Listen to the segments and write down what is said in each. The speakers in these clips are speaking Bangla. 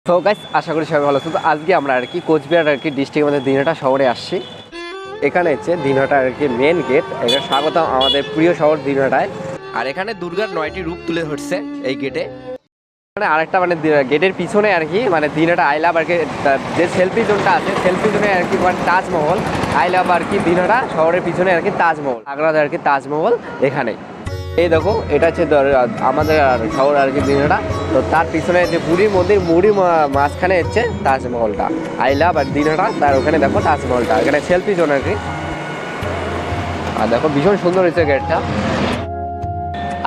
তো গাইস আশা করি সবাই ভালো আছো। তো আজকে আমরা আর কি কোচবিহার আর কি ডিস্ট্রিক্টের মধ্যে দিনহাটা শহরে আসছি। এখানে হচ্ছে দিনহাটা আর কি মেন গেট। এখানে স্বাগতম আমাদের প্রিয় শহর দিনহাটায়। আর এখানে দুর্গার 9টি রূপ তুলে ধরছে এই গেটে। মানে আরেকটা মানে গেটের পিছনে আর কি মানে দিনহাটা আই লাভ আর কি যে সেলফি জোনটা আছে সেলফি জোনে আর কি মানে তাজমহল আই লাভ আর কি দিনহাটা শহরের পিছনে আর কি তাজমহল আগ্রাতে আর কি তাজমহল এখানে। এই দেখো এটা হচ্ছে আমাদের শহর আর কি দিনহাটা। তো তার পিছনে যে বুড়ির মন্দির বুড়ির মাঝখানে হচ্ছে তাজমহলটা আই লাভ আর দিনহাটা। তার ওখানে দেখো তাজমহলটা এখানে সেলফি জোন আর কি। আর দেখো ভীষণ সুন্দর হয়েছে গেটটা।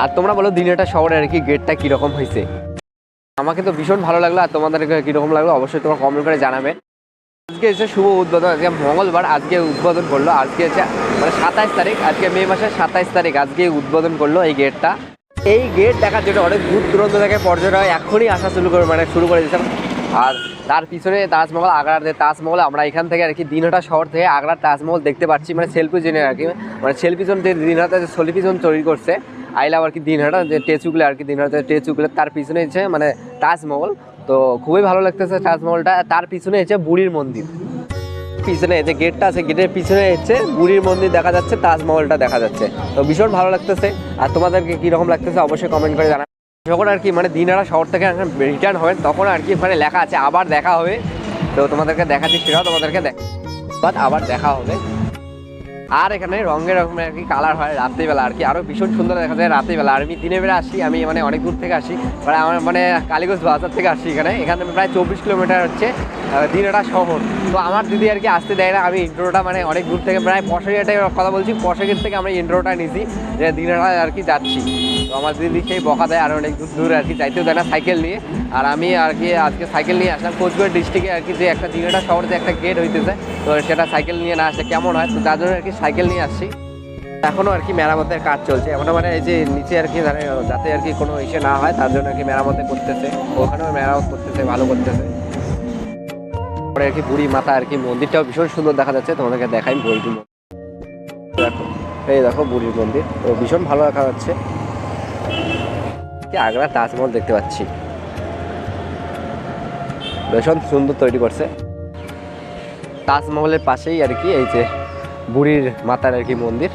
আর তোমরা বলো দিনহাটা শহরে আর কি গেটটা কীরকম হয়েছে। আমাকে তো ভীষণ ভালো লাগলো। আর তোমাদের কীরকম লাগলো অবশ্যই তোমরা কমেন্ট করে জানাবে। আজকে হচ্ছে শুভ উদ্বোধন, আজকে মঙ্গলবার, আজকে উদ্বোধন করলো। আজকে হচ্ছে মানে 27 তারিখ, আজকে মে মাসের 27 তারিখ আজকে উদ্বোধন করলো এই গেটটা। এই গেট দেখার জন্য অনেক দূর দূরান্ত থেকে পর্যটক এখনই আসা শুরু করে দিয়েছে। আর তার পিছনে তাজমহল, আগ্রার যে তাজমহল, আমরা এখান থেকে আর কি দিনহাটা শহর থেকে আগ্রার তাজমহল দেখতে পাচ্ছি। মানে সেলফি জোনে আর কি মানে সেলফি জোন যে দিনহাটা যে সেলফি জোন তৈরি করছে আই লাভ আর কি দিনহাটা যে টেচুগুলো আর কি দিনহাটা টেচুগুলো তার পিছনে হচ্ছে মানে তাজমহল। তো খুবই ভালো লাগতেছে তাজমহলটা। তার পিছনে হচ্ছে বুড়ির মন্দির, পিছনে যে গেটটা আছে গেটের পিছনে হচ্ছে বুড়ির মন্দির দেখা যাচ্ছে, তাজমহলটা দেখা যাচ্ছে। তো ভীষণ ভালো লাগতেছে। আর তোমাদেরকে কীরকম লাগতেছে অবশ্যই কমেন্ট করে জানাবে। যখন আর কি মানে দিনহাটা শহর থেকে রিটার্ন হবেন তখন আর কি ওখানে লেখা আছে আবার দেখা হবে। তো তোমাদেরকে দেখাচ্ছি, সেটাও তোমাদেরকে আবার দেখা হবে। আর এখানে রঙের রকমের আর কি কালার হয় রাত্রিবেলা আর কি আরও ভীষণ সুন্দর দেখা যায় রাত্রিবেলা। আর আমি দিনের বেলা আসি, আমি মানে অনেক দূর থেকে আসি, মানে আমার মানে কালীগঞ্জ বাজার থেকে আসি এখানে প্রায় 24 কিলোমিটার হচ্ছে দিনহাটা শহর। তো আমার দিদি আর কি আসতে দেয় না। আমি ইন্ট্রোটা মানে অনেক দূর থেকে প্রায় পশারিয়াটাই কথা বলছি, পশারিয়ার থেকে আমরা ইন্ট্রোটা নিয়েছি যে দিনহাটা আর কি যাচ্ছি। তো আমার দিদি সেই বকা দেয় আর অনেক দূর আর কি যাইতেও দেয় না সাইকেল নিয়ে। আর আমি আর কি আজকে সাইকেল নিয়ে আসলাম কোচবিহার ডিস্ট্রিক্টে আর কি যে একটা দিনহাটা শহরে যে একটা গেট হইতেছে। তো সেটা সাইকেল নিয়ে না আসলে কেমন হয়, তো তার জন্য আর কি সাইকেল নিয়ে আসছি। এখনও আর কি মেরামতের কাজ চলছে এখনও, মানে এই যে নিচে আর কি যাতে আর কি কোনো ইসে না হয় তার জন্য আর কি মেরামতে করতেছে, ওখানেও মেরামত করতেছে, ভালো করতেছে। পরে আর কি বুড়ি মাতা আর কি মন্দিরটাও ভীষণ সুন্দর দেখা যাচ্ছে, তোমাদেরকে দেখাই বুড়ির মন্দির। দেখো এই দেখো বুড়ির মন্দির, তো ভীষণ ভালো দেখা যাচ্ছে। আগ্রা তাজমহল দেখতে পাচ্ছি, ভীষণ সুন্দর তৈরি করছে। তাজমহলের পাশেই আর কি এই যে বুড়ির মাতার আর কি মন্দির।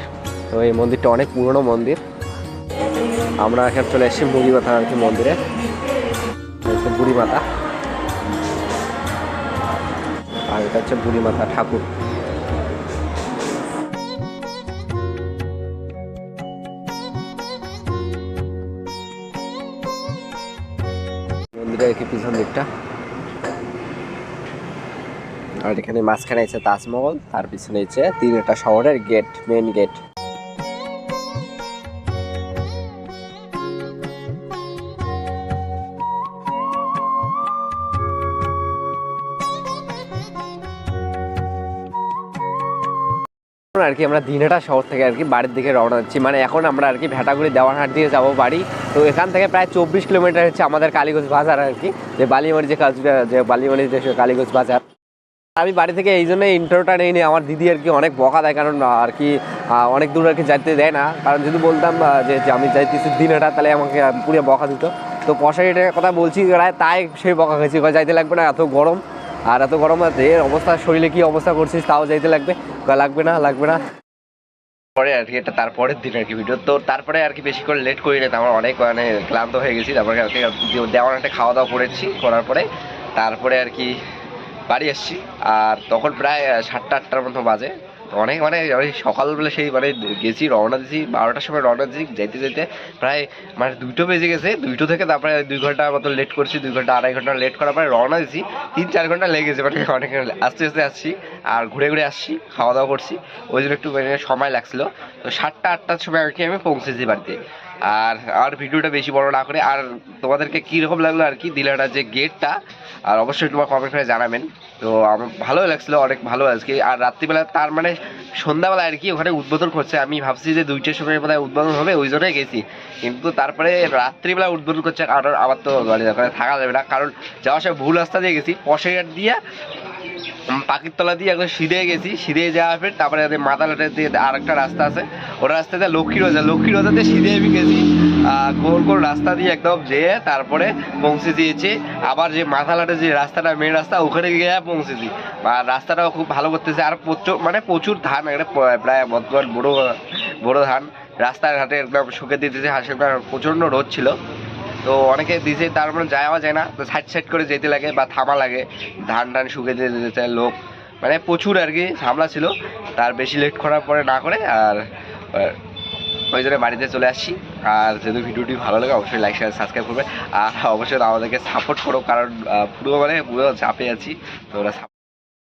তো এই মন্দিরটা অনেক পুরনো মন্দির। আমরা এখানে চলে এসেছি বুড়ি মাতা আর কি মন্দিরে। বুড়ি মাতা, আর এটা হচ্ছে বুড়ি মাতা ঠাকুর। মন্দিরের কি পিছন দিকটা, আর এখানে মাঝখানে আছে তাজমহল, তার পিছনে আছে দিনহাটা শহরের গেট, মেন গেট। আর কি আমরা দিনহাটা শহর থেকে আর কি বাড়ির দিকে রওনা দিচ্ছি। মানে এখন আমরা আর কি ভেটাগুড়ি দেওয়ানহাট দিয়ে যাবো বাড়ি। তো এখান থেকে প্রায় 24 কিলোমিটার হচ্ছে আমাদের কালীগঞ্জ বাজার আর কি, যে বালিমারি যে বালিমারি যে কালীগঞ্জ বাজার। আমি বাড়ি থেকে এই জন্য ইন্ট্রোটা নিয়ে নিই। আমার দিদি আর কি অনেক বকা দেয়, কারণ আর কি অনেক দূর আর কি যাইতে দেয় না। কারণ যদি বলতাম যে আমি যাইতেছি দিনহাটা তাহলে আমাকে পুরো বকা দিত। তো পশারিটার কথা বলছি তাই সেই বকা খেয়েছি, যাইতে লাগবে না, এত গরম। আর এত গরম যে অবস্থা, শরীরে কি অবস্থা করছিস তাও যাইতে লাগবে লাগবে না। পরে আর কি এটা তারপরের দিন আর কি ভিডিও। তো তারপরে আর কি বেশি করে লেট করি না, আমার অনেক মানে ক্লান্ত হয়ে গেছি। তারপরে আর কি দেওয়ানহাটে খাওয়া দাওয়া করার পরে তারপরে আর কি বাড়ি আসছি। আর তখন প্রায় 7টা-8টার মতো বাজে। অনেক মানে সকালবেলা সেই মানে গেছি, রওনা দিয়েছি 12টার সময় রওনা দিয়েছি, যেতে যেতে প্রায় মানে 2টো বেজে গেছে। 2টো থেকে তারপরে 2 ঘন্টার মতো লেট করছি, 2 ঘন্টা 2.5 ঘন্টা লেট করার পরে রওনা দিয়েছি। 3-4 ঘন্টা লেগেছে, মানে অনেক আস্তে আস্তে আসছি আর ঘুরে ঘুরে আসছি, খাওয়া দাওয়া করছি, ওই জন্য একটু মানে সময় লাগছিলো। তো 7টা-8টার সময় আর কি আমি পৌঁছেছি বাড়িতে। আর ভিডিওটা বেশি বড় না করে, আর তোমাদেরকে কীরকম লাগলো আর কি দিনহাটার যে গেটটা, আর অবশ্যই তোমার কমেন্ট করে জানাবেন। তো আমার ভালোই লাগছিলো, অনেক ভালো আজকে। আর রাত্রিবেলা তার মানে সন্ধ্যাবেলা আর কি ওখানে উদ্বোধন করছে। আমি ভাবছি যে 2টার সময় বোধহয় উদ্বোধন হবে, ওই জন্যই গেছি। কিন্তু তারপরে রাত্রিবেলা উদ্বোধন করছে, কারণ আবার তো গাড়ি ওখানে থাকা যাবে না, কারণ যাওয়ার সময় ভুল রাস্তা দিয়ে গেছি, পশারিহাট দিয়ে পাখির তলা দিয়ে একদম সিধে গেছি, সিধে যাওয়ার পর তারপরে মাতালাটা দিয়ে আর একটা রাস্তা আছে, ওটা রাস্তাতে লক্ষ্মী রোজাতে সিধে আমি গেছি গোল গোল রাস্তা দিয়ে একদম যেয়ে তারপরে পৌঁছে দিয়েছি আবার যে মাথালাটে যে রাস্তাটা মেন রাস্তা ওখানে গিয়ে পৌঁছেছি। আর রাস্তাটাও খুব ভালো করতেছে, আর প্রচুর ধান এখানে প্রায় বর্তমান বড় ধান রাস্তাঘাটে একদম শুকে দিতেছে, হাসে প্রচণ্ড রোদ ছিল তো অনেকে দিছে, তারপরে যাওয়া যায় না তো সাইড করে যেতে লাগে বা থামা লাগে, ধান শুকে দিতে চায় লোক, মানে প্রচুর আর কি ঝামেলা ছিল। তার বেশি লেট করার পরে না করে আর ওই জন্য বাড়িতে চলে আসছি। আর যদি ভিডিওটি ভালো লাগে অবশ্যই লাইক শেয়ার সাবস্ক্রাইব করবে, আর অবশ্যই আমাদেরকে সাপোর্ট করো, কারণ পুরো চাপে আছি তো ওরা